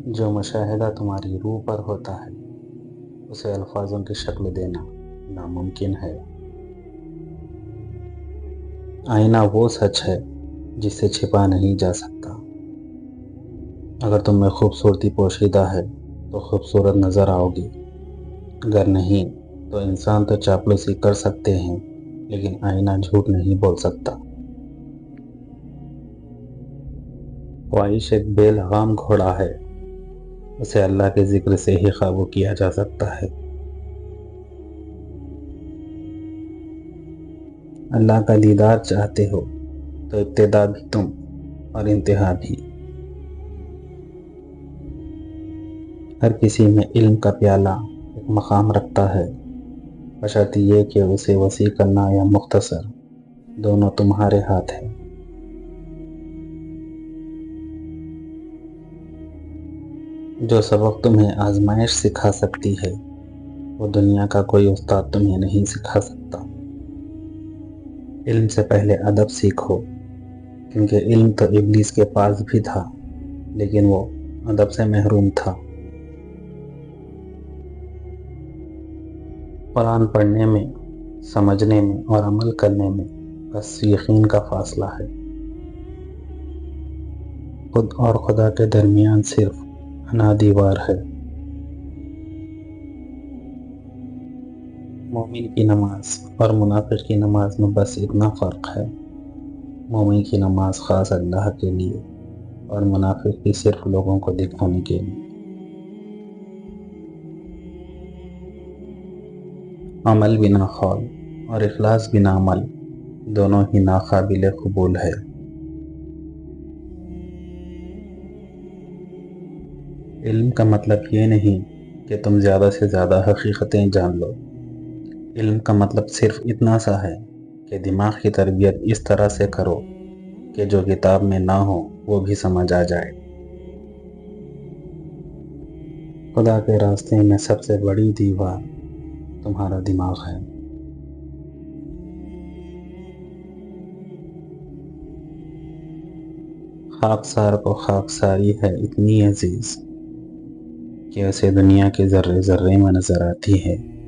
جو مشاہدہ تمہاری روح پر ہوتا ہے اسے الفاظوں کی شکل دینا ناممکن ہے۔ آئینہ وہ سچ ہے جسے چھپا نہیں جا سکتا۔ اگر تم میں خوبصورتی پوشیدہ ہے تو خوبصورت نظر آؤ گی، اگر نہیں تو انسان تو چاپلوسی کر سکتے ہیں لیکن آئینہ جھوٹ نہیں بول سکتا۔ خواہش ایک بے لگام گھوڑا ہے، اسے اللہ کے ذکر سے ہی قابو کیا جا سکتا ہے۔ اللہ کا دیدار چاہتے ہو تو ابتدا بھی تم اور انتہا بھی۔ ہر کسی میں علم کا پیالہ ایک مقام رکھتا ہے، بشرط یہ کہ اسے وسیع کرنا یا مختصر دونوں تمہارے ہاتھ ہے۔ جو سبق تمہیں آزمائش سکھا سکتی ہے وہ دنیا کا کوئی استاد تمہیں نہیں سکھا سکتا۔ علم سے پہلے ادب سیکھو، کیونکہ علم تو ابلیس کے پاس بھی تھا لیکن وہ ادب سے محروم تھا۔ قرآن پڑھنے میں، سمجھنے میں اور عمل کرنے میں بس یقین کا فاصلہ ہے۔ خود اور خدا کے درمیان صرف انا دیوار ہے۔ مومن کی نماز اور منافق کی نماز میں بس اتنا فرق ہے، مومن کی نماز خاص اللہ کے لیے اور منافق کی صرف لوگوں کو دکھانے کے لیے۔ عمل بنا قول اور اخلاص بنا عمل دونوں ہی ناقابل قبول ہے۔ علم کا مطلب یہ نہیں کہ تم زیادہ سے زیادہ حقیقتیں جان لو، علم کا مطلب صرف اتنا سا ہے کہ دماغ کی تربیت اس طرح سے کرو کہ جو کتاب میں نہ ہو وہ بھی سمجھ آ جائے۔ خدا کے راستے میں سب سے بڑی دیوار تمہارا دماغ ہے۔ خاکسار کو خاکساری ہے اتنی عزیز کہ اسے دنیا کے ذرے ذرے میں نظر آتی ہے۔